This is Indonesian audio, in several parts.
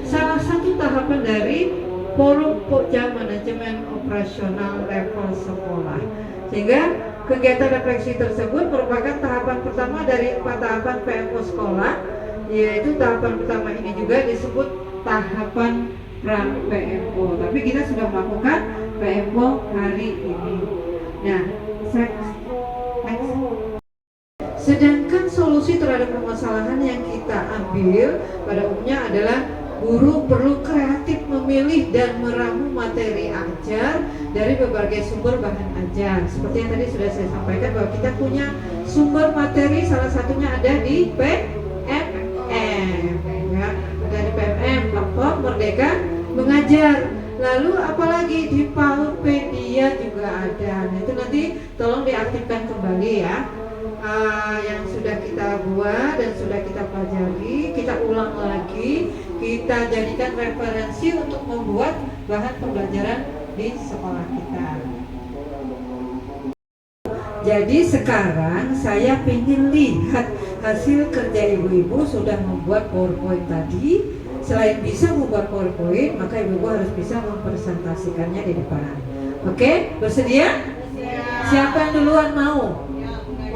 salah satu tahapan dari forum Pokja Manajemen Operasional level sekolah. Sehingga kegiatan refleksi tersebut merupakan tahapan pertama dari 4 tahapan PMO sekolah, yaitu tahapan pertama ini juga disebut tahapan pra PMO. Tapi kita sudah melakukan PMO hari ini. Nah, next. Sedangkan solusi terhadap permasalahan yang kita ambil pada umumnya adalah guru perlu kreatif memilih dan meramu materi ajar dari berbagai sumber bahan ajar. Seperti yang tadi sudah saya sampaikan bahwa kita punya sumber materi, salah satunya ada di PMM, ya, ada di PMM, platform Merdeka Mengajar. Lalu apalagi di Pautpedia juga ada. Nah, itu nanti tolong diaktifkan kembali ya. Yang sudah kita buat dan sudah kita pelajari, kita ulang lagi, kita jadikan referensi untuk membuat bahan pembelajaran di sekolah kita. Jadi sekarang saya ingin lihat hasil kerja ibu-ibu sudah membuat PowerPoint tadi. Selain bisa membuat PowerPoint, maka ibu-ibu harus bisa mempresentasikannya di depan. Oke, bersedia? Siapa yang duluan mau?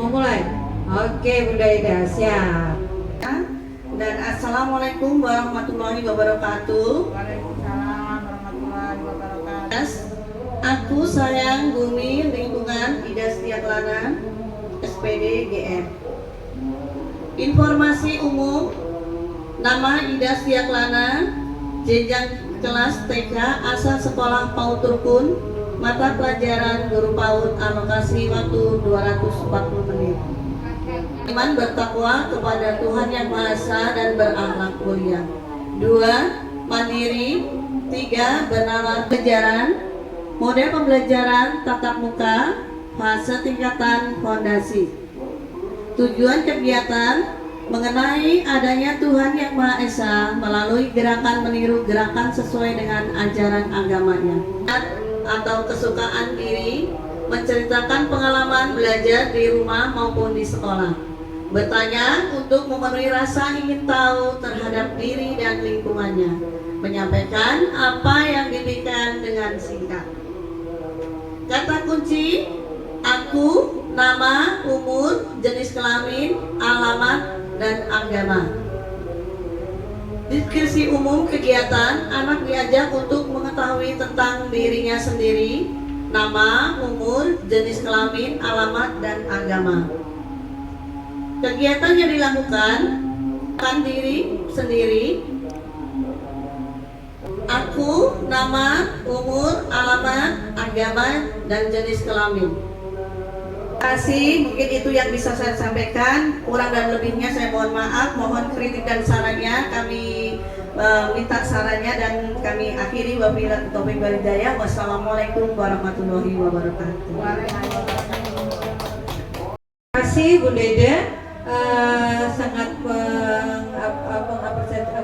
Mau mulai? Oke, Bunda Ida, siap. Dan assalamualaikum warahmatullahi wabarakatuh. Waalaikumsalam warahmatullahi wabarakatuh. Aku sayang bumi lingkungan Ida Setiaklana, SPD GM. Informasi umum, nama Ida Setiaklana, jenjang kelas TK, asal sekolah PAUD Rukun, mata pelajaran guru PAUD, alokasi waktu 240 menit. Iman bertakwa kepada Tuhan Yang Maha Esa dan berakhlak mulia. 2. Mandiri. 3. Bernalar pelajaran. Model pembelajaran tatap muka, fase tingkatan fondasi. Tujuan kegiatan mengenai adanya Tuhan Yang Maha Esa melalui gerakan meniru gerakan sesuai dengan ajaran agamanya atau kesukaan diri, menceritakan pengalaman belajar di rumah maupun di sekolah, bertanya untuk memenuhi rasa ingin tahu terhadap diri dan lingkungannya, menyampaikan apa yang diberikan dengan singkat. Kata kunci: aku, nama, umur, jenis kelamin, alamat, dan agama. Diskusi umum kegiatan, anak diajak untuk mengetahui tentang dirinya sendiri, nama, umur, jenis kelamin, alamat, dan agama. Kegiatan yang dilakukan kan diri sendiri, aku, nama, umur, alamat, agama, dan jenis kelamin. Terima kasih, mungkin itu yang bisa saya sampaikan. Kurang dan lebihnya saya mohon maaf, mohon kritik dan sarannya kami minta sarannya dan kami akhiri. Wabillahi taufiq wal hidayah. Wassalamualaikum warahmatullahi wabarakatuh. Terima kasih Bunda Ida, sangat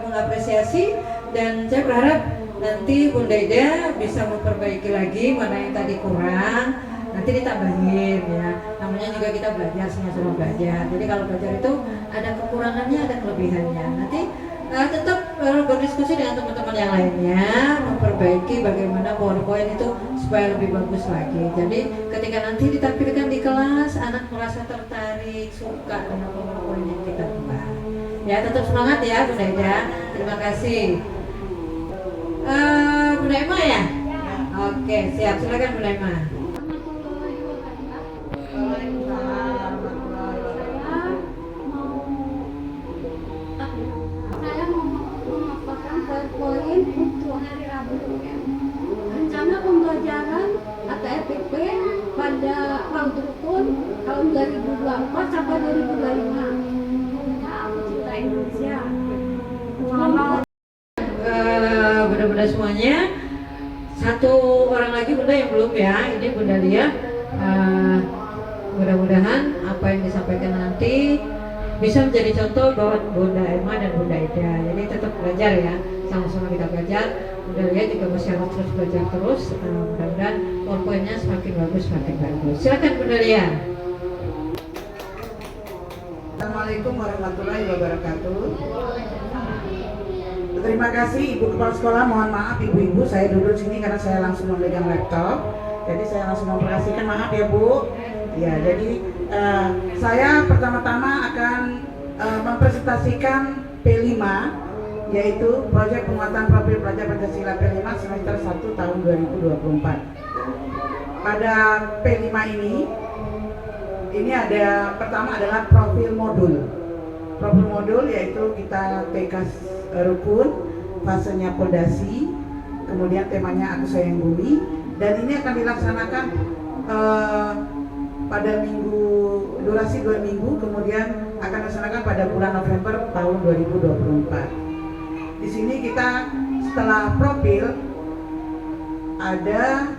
mengapresiasi, dan saya berharap nanti Bunda Ida bisa memperbaiki lagi mana yang tadi kurang, nanti ditambahin ya. Namanya juga kita belajar, sama-sama belajar. Jadi kalau belajar itu ada kekurangannya, ada kelebihannya. Nanti tetap berdiskusi dengan teman-teman yang lainnya, memperbaiki bagaimana PowerPoint itu supaya lebih bagus lagi. Jadi ketika nanti ditampilkan di kelas, anak merasa tertarik, suka dengan PowerPoint yang kita buat. Ya, tetap semangat ya Bunda Ida. Terima kasih. Bunda Emma ya? Oke, siap. Silakan Bunda Emma. PowerPoint untuk hari Rabu. Rencana pembelajaran atau FPP pada PAUD Rukun tahun 2024 sampai 2025. Aku cinta Indonesia. Bunda-bunda semuanya, satu orang lagi Bunda yang belum ya, ini Bunda Lia. Mudah-mudahan apa yang disampaikan nanti bisa menjadi contoh buat Bunda Emma dan Bunda Ida. Jadi tetap belajar ya, sama-sama kita belajar. Bunda Lia juga masih harus terus belajar terus. Mudah-mudahan PowerPoint-nya semakin bagus, semakin bagus. Silakan Bunda Lia. Assalamualaikum warahmatullahi wabarakatuh. Terima kasih Ibu Kepala Sekolah. Mohon maaf ibu-ibu, saya duduk sini karena saya langsung memegang laptop. Jadi saya langsung memperhatikan, maaf ya Bu. Ya, jadi saya pertama-tama akan mempresentasikan P5, yaitu proyek penguatan profil pelajar Pancasila P5 semester 1 tahun 2024. Pada P5 ini ada pertama adalah profil modul. Profil modul yaitu kita TK rukun, fasenya pondasi, kemudian temanya Aku Sayang Bumi, dan ini akan dilaksanakan pada durasi 2 minggu, kemudian akan dilaksanakan pada bulan November tahun 2024. Di sini kita setelah profil ada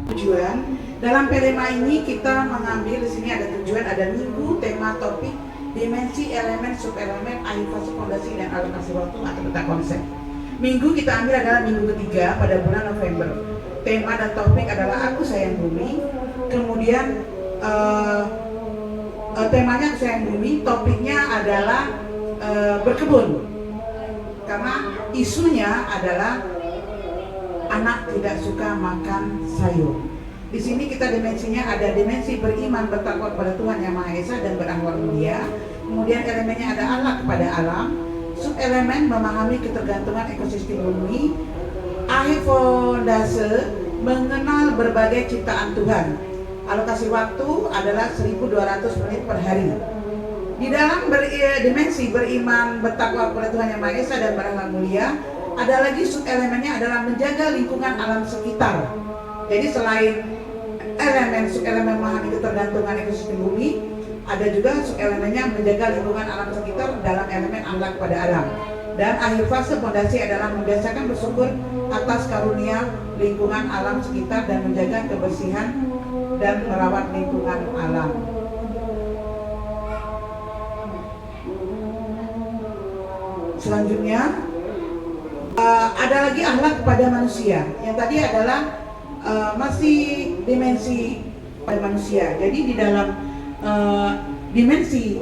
tujuan. Dalam P5 ini kita mengambil, di sini ada tujuan, ada minggu, tema, topik, dimensi, elemen, subelemen, akhir fase, fondasi, dan alokasi waktu atau peta konsep. Minggu kita ambil adalah minggu ketiga pada bulan November. Tema dan topik adalah Aku Sayang Bumi. Kemudian temanya Aku Sayang Bumi, topiknya adalah berkebun. Karena isunya adalah anak tidak suka makan sayur. Di sini kita dimensinya ada dimensi beriman bertakwa kepada Tuhan Yang Maha Esa dan berakhlak mulia. Kemudian elemennya ada akhlak kepada alam. Subelemen memahami ketergantungan ekosistem bumi. Akhir fondase mengenal berbagai ciptaan Tuhan. Alokasi waktu adalah 1.200 menit per hari. Di dalam dimensi beriman bertakwa kepada Tuhan Yang Maha Esa dan berakhlak mulia, ada lagi subelemennya adalah menjaga lingkungan alam sekitar. Jadi selain subelemen memahami ketergantungan ekosistem bumi, ada juga subelemennya menjaga lingkungan alam sekitar dalam elemen akhlak pada alam. Dan akhir fase fondasi adalah membiasakan bersyukur atas karunia lingkungan alam sekitar dan menjaga kebersihan dan merawat lingkungan alam. Selanjutnya ada lagi akhlak kepada manusia. Yang tadi adalah masih dimensi pada manusia. Jadi di dalam dimensi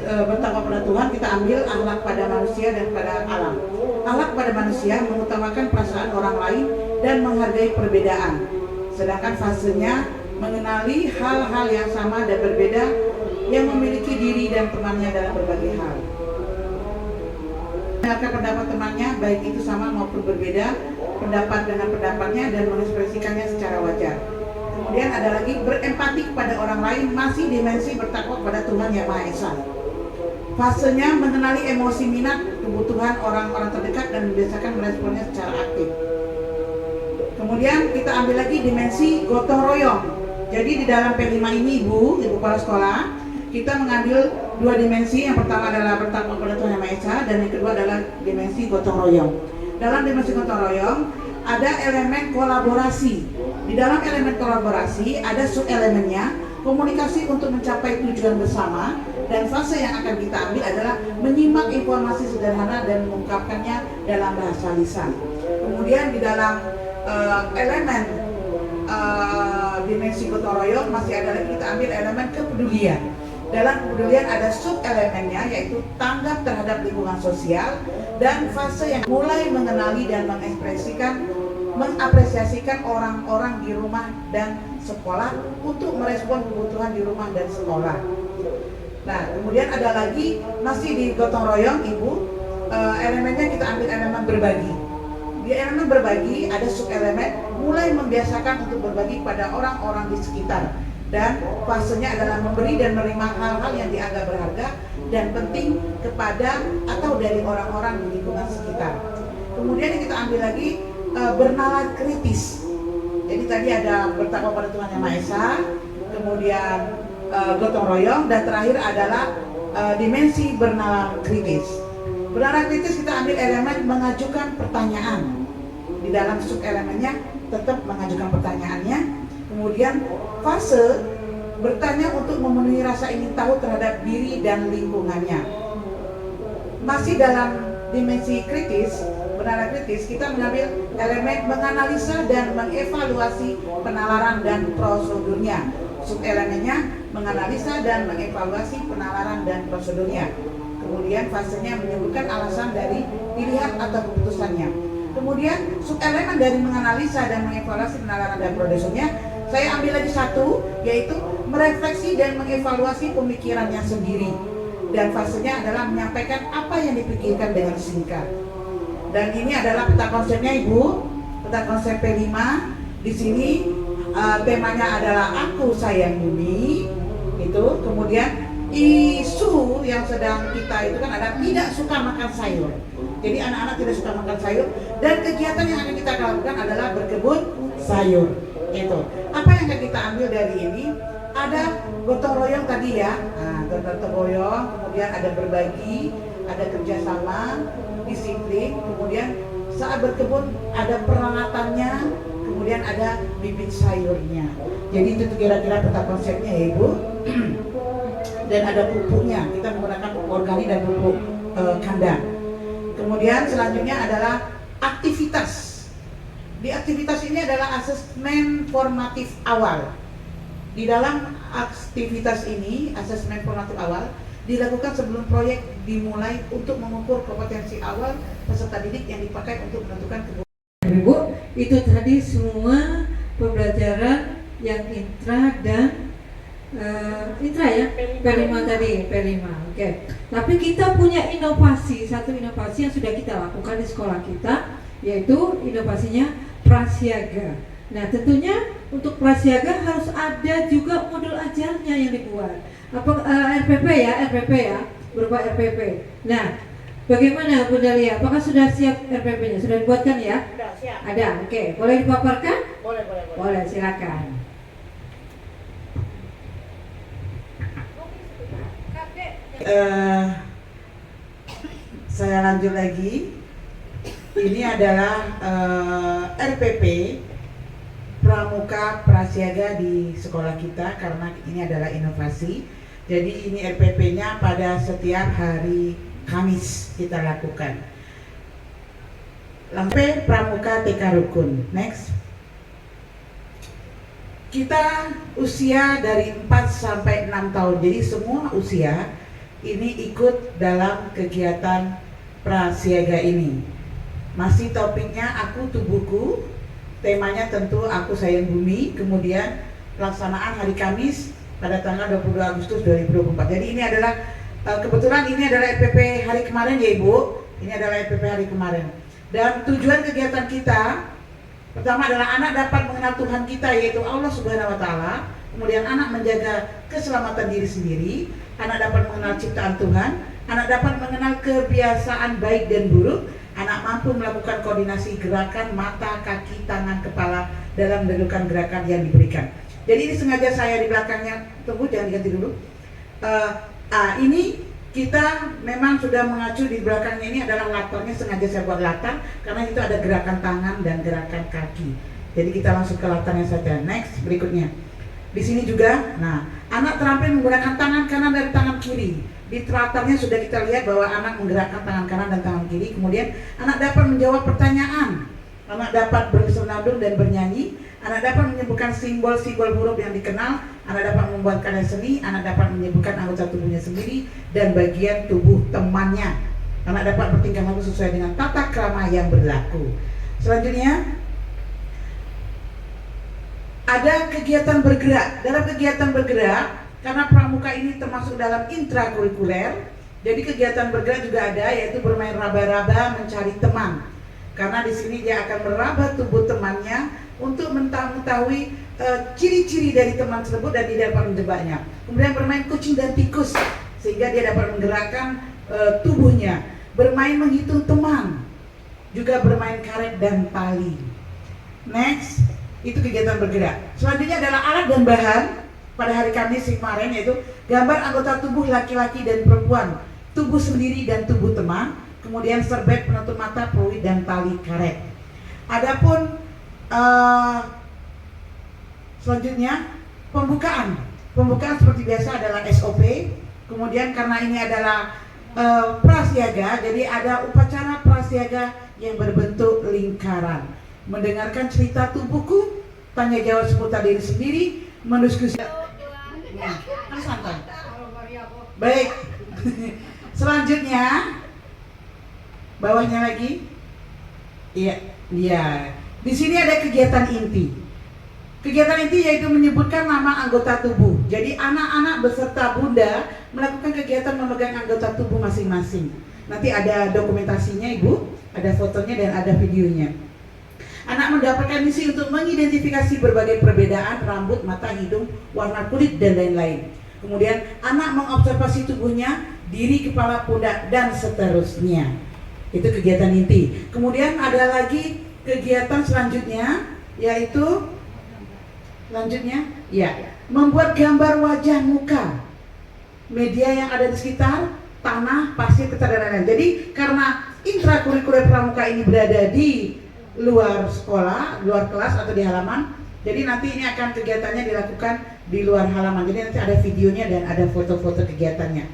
bertakwa pada Tuhan kita ambil akhlak pada manusia dan pada alam. Akhlak pada manusia mengutamakan perasaan orang lain dan menghargai perbedaan. Sedangkan fasenya mengenali hal-hal yang sama dan berbeda yang memiliki diri dan temannya dalam berbagai hal. Mendengarkan pendapat temannya, baik itu sama maupun berbeda pendapat dengan pendapatnya, dan mengekspresikannya secara wajar. Kemudian ada lagi berempati kepada orang lain, masih dimensi bertakwa kepada Tuhan Yang Maha Esa. Fasenya mengenali emosi, minat, kebutuhan orang-orang terdekat dan membiasakan meresponnya secara aktif. Kemudian kita ambil lagi dimensi gotong royong. Jadi di dalam P5 ini Ibu Kepala Sekolah, kita mengambil dua dimensi. Yang pertama adalah bertakwa kepada Tuhan Yang Maha Esa, dan yang kedua adalah dimensi gotong royong. Dalam dimensi gotong royong ada elemen kolaborasi. Di dalam elemen kolaborasi ada subelemennya komunikasi untuk mencapai tujuan bersama, dan fase yang akan kita ambil adalah menyimak informasi sederhana dan mengungkapkannya dalam bahasa lisan. Kemudian di dalam elemen dimensi gotong royong masih ada lagi kita ambil elemen kepedulian. Dalam kepedulian ada subelemennya yaitu tanggap terhadap lingkungan sosial, dan fase yang mulai mengenali dan mengapresiasikan orang-orang di rumah dan sekolah untuk merespon kebutuhan di rumah dan sekolah. Nah, kemudian ada lagi masih di gotong royong Ibu, elemennya kita ambil elemen berbagi. Di elemen berbagi ada subelemen mulai membiasakan untuk berbagi pada orang-orang di sekitar, dan fasenya adalah memberi dan menerima hal-hal yang dianggap berharga dan penting kepada atau dari orang-orang di lingkungan sekitar. Kemudian yang kita ambil lagi bernalar kritis. Jadi tadi ada bertakwa pada Tuhan Yang Maha Esa, kemudian gotong royong, dan terakhir adalah dimensi bernalar kritis. Bernalar kritis kita ambil elemen mengajukan pertanyaan. Di dalam subelemennya tetap mengajukan pertanyaannya. Kemudian fase bertanya untuk memenuhi rasa ingin tahu terhadap diri dan lingkungannya. Masih dalam dimensi kritis, bernalar kritis, kita mengambil elemen menganalisa dan mengevaluasi penalaran dan prosedurnya. Subelemennya menganalisa dan mengevaluasi penalaran dan prosedurnya. Kemudian fasenya menyebutkan alasan dari pilihan atau keputusannya. Kemudian subelemen dari menganalisa dan mengevaluasi penalaran dan prosedurnya, saya ambil lagi satu, yaitu merefleksi dan mengevaluasi pemikirannya sendiri. Dan fasenya adalah menyampaikan apa yang dipikirkan dengan singkat. Dan ini adalah peta konsepnya, Ibu, peta konsep P5. Di sini temanya adalah aku sayang bumi, itu. Kemudian isu yang sedang kita itu kan ada tidak suka makan sayur. Jadi anak-anak tidak suka makan sayur, dan kegiatan yang akan kita lakukan adalah berkebun sayur. Itu. Apa yang akan kita ambil dari ini? Ada gotong royong tadi ya, gotong royong, kemudian ada berbagi, ada kerjasama, disiplin, kemudian saat berkebun ada peralatannya, kemudian ada bibit sayurnya. Jadi itu kira-kira peta konsepnya ya Ibu. Dan ada pupuknya, kita menggunakan pupuk organik dan pupuk kandang. Kemudian selanjutnya adalah aktivitas. Di aktivitas ini adalah asesmen formatif awal. Di dalam aktivitas ini, asesmen formatif awal dilakukan sebelum proyek dimulai untuk mengukur kompetensi awal peserta didik yang dipakai untuk menentukan kebutuhan. Ibu, itu tadi semua pembelajaran yang intra dan intra ya, P5 tadi, P5. Oke. Tapi kita punya inovasi, satu inovasi yang sudah kita lakukan di sekolah kita, yaitu inovasinya prasiaga. Nah, tentunya untuk prasiaga harus ada juga modul ajarnya yang dibuat. Apa RPP ya, berupa RPP. Nah, bagaimana Bu Dalia? Apakah sudah siap RPP-nya? Sudah dibuatkan ya? Sudah siap. Ada. Oke, boleh dipaparkan? Boleh. Boleh, silakan. Saya lanjut lagi. Ini adalah RPP Pramuka Prasiaga di sekolah kita, karena ini adalah inovasi. Jadi ini RPP-nya pada setiap hari Kamis kita lakukan. Lampe Pramuka TK Rukun. Next. Kita usia dari 4 sampai 6 tahun. Jadi semua usia ini ikut dalam kegiatan prasiaga ini. Masih topiknya aku tubuhku, temanya tentu aku sayang bumi, kemudian pelaksanaan hari Kamis pada tanggal 22 Agustus 2024. Jadi ini adalah kebetulan ini adalah RPP hari kemarin ya Ibu. Ini adalah RPP hari kemarin. Dan tujuan kegiatan kita pertama adalah anak dapat mengenal Tuhan kita, yaitu Allah Subhanahu wa taala. Kemudian anak menjaga keselamatan diri sendiri, anak dapat mengenal ciptaan Tuhan, anak dapat mengenal kebiasaan baik dan buruk, anak mampu melakukan koordinasi gerakan mata, kaki, tangan, kepala dalam menentukan gerakan yang diberikan. Jadi ini sengaja saya di belakangnya, tunggu jangan diganti dulu. Ini kita memang sudah mengacu di belakangnya, ini adalah latarnya, sengaja saya buat latar karena itu ada gerakan tangan dan gerakan kaki. Jadi kita langsung ke latarnya saja. Next, berikutnya. Di sini juga, nah, anak terampil menggunakan tangan kanan dan tangan kiri. Di latarnya sudah kita lihat bahwa anak menggerakkan tangan kanan dan tangan kiri. Kemudian anak dapat menjawab pertanyaan, anak dapat bersenandung dan bernyanyi, anak dapat menyebutkan simbol-simbol huruf yang dikenal, anak dapat membuat karya seni, anak dapat menyebutkan anggota tubuhnya sendiri dan bagian tubuh temannya. Anak dapat bertingkah laku sesuai dengan tata krama yang berlaku. Selanjutnya ada kegiatan bergerak. Dalam kegiatan bergerak, karena pramuka ini termasuk dalam intrakurikuler, jadi kegiatan bergerak juga ada, yaitu bermain raba-raba mencari teman. Karena di sini dia akan meraba tubuh temannya untuk mengetahui ciri-ciri dari teman tersebut dan dia dapat menjebaknya. Kemudian bermain kucing dan tikus sehingga dia dapat menggerakkan tubuhnya. Bermain menghitung teman, juga bermain karet dan tali. Next, itu kegiatan bergerak. Selanjutnya adalah alat dan bahan pada hari Kamis kemarin, yaitu gambar anggota tubuh laki-laki dan perempuan, tubuh sendiri dan tubuh teman, kemudian serbet penutup mata, peluit dan tali karet. Adapun selanjutnya pembukaan seperti biasa adalah SOP. Kemudian karena ini adalah prasiaga, jadi ada upacara prasiaga yang berbentuk lingkaran. Mendengarkan cerita tubuhku, tanya jawab seputar diri sendiri, mendiskusi. santai. Baik. Selanjutnya bawahnya lagi. Iya, iya. Di sini ada kegiatan inti. Kegiatan inti yaitu menyebutkan nama anggota tubuh. Jadi anak-anak beserta bunda melakukan kegiatan memegang anggota tubuh masing-masing. Nanti ada dokumentasinya Ibu, ada fotonya dan ada videonya. Anak mendapatkan misi untuk mengidentifikasi berbagai perbedaan rambut, mata, hidung, warna kulit dan lain-lain. Kemudian anak mengobservasi tubuhnya, diri, kepala, pundak dan seterusnya. Itu kegiatan inti. Kemudian ada lagi kegiatan selanjutnya, yaitu membuat gambar wajah muka, media yang ada di sekitar, tanah, pasir, kertas dan lain-lain. Jadi karena intrakurikuler pramuka ini berada di luar sekolah, luar kelas atau di halaman, jadi nanti ini akan kegiatannya dilakukan di luar halaman. Jadi nanti ada videonya dan ada foto-foto kegiatannya.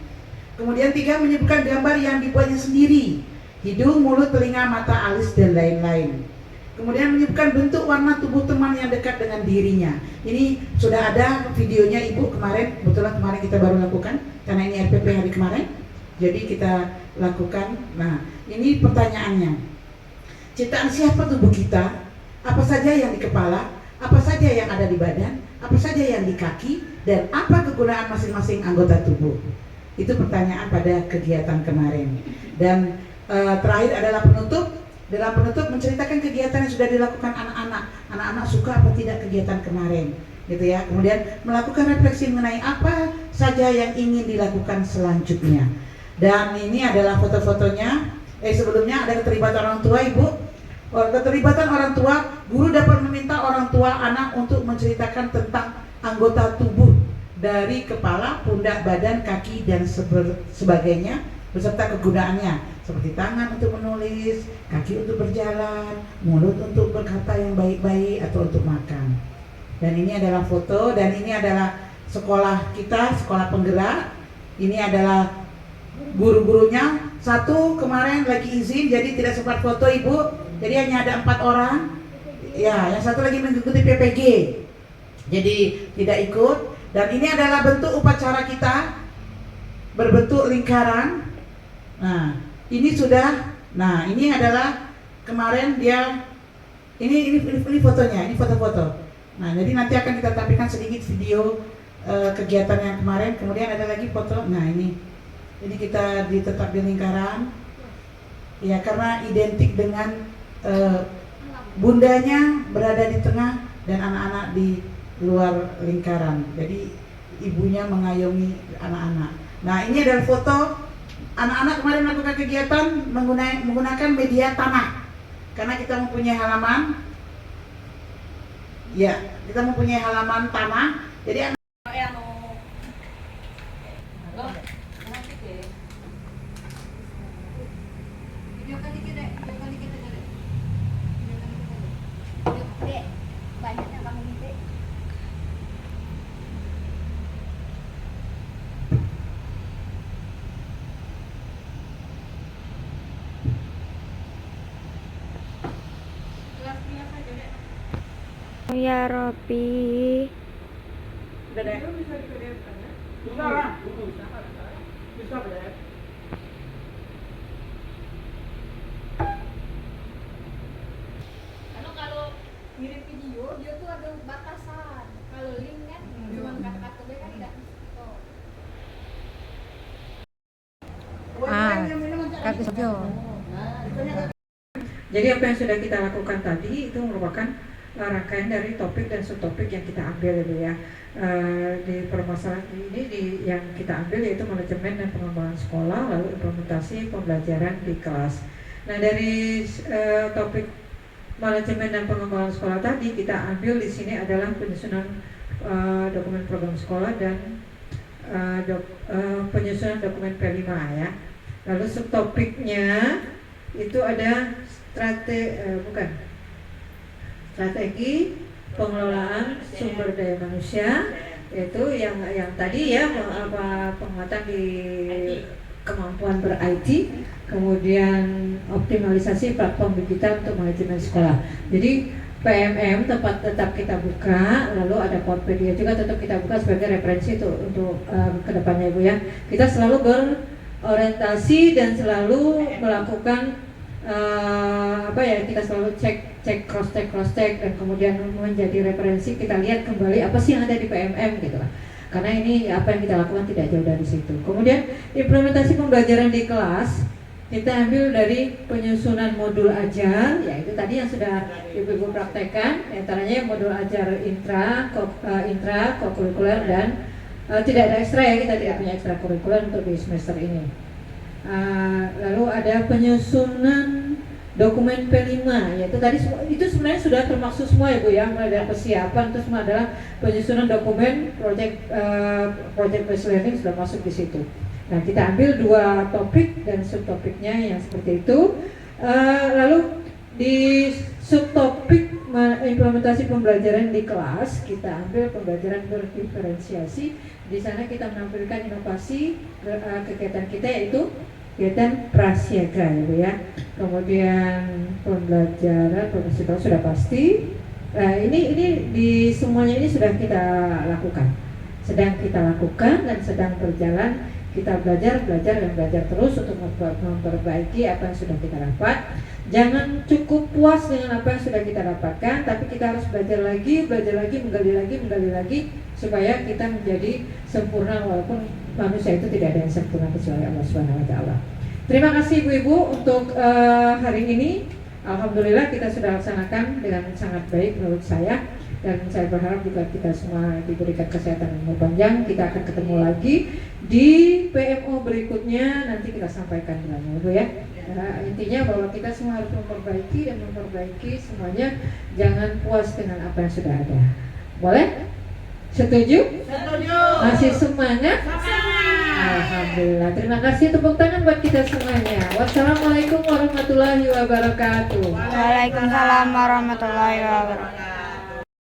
Kemudian 3, menyebutkan gambar yang dibuatnya sendiri, hidung, mulut, telinga, mata, alis dan lain-lain. Kemudian menyebutkan bentuk warna tubuh teman yang dekat dengan dirinya. Ini sudah ada videonya Ibu kemarin, kebetulan kemarin kita baru lakukan karena ini RPP hari kemarin. Jadi kita lakukan. Nah, ini pertanyaannya. Ciptaan siapa tubuh kita? Apa saja yang di kepala? Apa saja yang ada di badan? Apa saja yang di kaki? Dan apa kegunaan masing-masing anggota tubuh? Itu pertanyaan pada kegiatan kemarin. Dan terakhir adalah penutup. Dalam penutup menceritakan kegiatan yang sudah dilakukan anak-anak. Anak-anak suka apa tidak kegiatan kemarin, gitu ya. Kemudian melakukan refleksi mengenai apa saja yang ingin dilakukan selanjutnya. Dan ini adalah foto-fotonya. Sebelumnya ada keterlibatan orang tua Ibu. Keterlibatan orang tua, guru dapat meminta orang tua anak untuk menceritakan tentang anggota tubuh dari kepala, pundak, badan, kaki dan sebagainya beserta kegunaannya, seperti tangan untuk menulis, kaki untuk berjalan, mulut untuk berkata yang baik-baik atau untuk makan. Dan ini adalah foto, dan ini adalah sekolah kita, sekolah penggerak. Ini adalah guru-gurunya. Satu kemarin lagi izin, jadi tidak sempat foto Ibu. Jadi hanya ada 4 orang. Ya, yang satu lagi mengikuti PPG, jadi tidak ikut. Dan ini adalah bentuk upacara kita berbentuk lingkaran. Nah, ini sudah. Nah, ini adalah kemarin dia. Ini fotonya. Ini foto-foto. Nah, jadi nanti akan kita tampilkan sedikit video kegiatan yang kemarin. Kemudian ada lagi foto. Nah, ini kita tetap di lingkaran. Ya, karena identik dengan bundanya berada di tengah dan anak-anak di luar lingkaran. Jadi ibunya mengayomi anak-anak. Nah, ini adalah foto anak-anak kemarin melakukan kegiatan menggunakan media tanah. Karena kita mempunyai halaman. Ya, kita mempunyai halaman tanah. Jadi ya Robi. udah deh. Bisa lah. Bisa deh. Kalau ngirim video dia tuh ada batasan. Kalau link kan cuma kata-kata gue kan tidak bisa. Kaki Sojo. Jadi apa yang sudah kita lakukan tadi itu merupakan rangkaian dari topik dan subtopik yang kita ambil gitu ya. Di permasalahan ini yang kita ambil yaitu manajemen dan pengembangan sekolah, lalu implementasi pembelajaran di kelas. Nah, dari topik manajemen dan pengembangan sekolah tadi kita ambil di sini adalah penyusunan dokumen program sekolah dan penyusunan dokumen P5 ya. Lalu subtopiknya itu ada strategi pengelolaan sumber daya manusia, yaitu yang tadi ya penguatan di kemampuan ber-IT, kemudian optimalisasi platform digital untuk manajemen sekolah. Jadi PMM tempat tetap kita buka, lalu ada Portpedia juga tetap kita buka sebagai referensi untuk kedepannya Ibu ya. Kita selalu berorientasi dan selalu melakukan kita selalu cek cross check dan kemudian menjadi referensi, kita lihat kembali apa sih yang ada di PMM gitu lah. Karena ini apa yang kita lakukan tidak jauh dari situ. Kemudian implementasi pembelajaran di kelas kita ambil dari penyusunan modul ajar, yaitu tadi yang sudah Ibu praktekkan, antaranya modul ajar intra, kokurikuler dan tidak ada ekstra ya, kita tidak punya ekstra kurikuler untuk di semester ini. Lalu ada penyusunan dokumen P5, yaitu tadi itu sebenarnya sudah termasuk semua ya Bu ya, mulai dari persiapan itu semua adalah penyusunan dokumen project based learning sudah masuk di situ. Nah, kita ambil 2 topik dan subtopiknya yang seperti itu. Lalu di subtopik implementasi pembelajaran di kelas, kita ambil pembelajaran berdiferensiasi. Di sana kita menampilkan inovasi kegiatan kita, yaitu kegiatan prasiaga ya Bu ya. Kemudian pembelajaran profesional sudah pasti. Nah, ini di semuanya ini sudah kita lakukan. Sedang kita lakukan dan sedang berjalan. Kita belajar dan belajar terus untuk memperbaiki apa yang sudah kita dapat. Jangan cukup puas dengan apa yang sudah kita dapatkan, tapi kita harus belajar lagi, menggali lagi supaya kita menjadi sempurna, walaupun manusia itu tidak ada yang sempurna kecuali Allah Subhanahu wa taala. Terima kasih Ibu-ibu untuk hari ini. Alhamdulillah kita sudah laksanakan dengan sangat baik menurut saya. Dan saya berharap juga kita semua diberikan kesehatan yang umur panjang. Kita akan ketemu lagi di PMO berikutnya, nanti kita sampaikan bilangnya Bu ya. Intinya bahwa kita semua harus memperbaiki semuanya. Jangan puas dengan apa yang sudah ada. Boleh? Setuju? Setuju. Masih semangat? Semangat. Alhamdulillah. Terima kasih, tepuk tangan buat kita semuanya. Wassalamualaikum warahmatullahi wabarakatuh. Waalaikumsalam warahmatullahi wabarakatuh.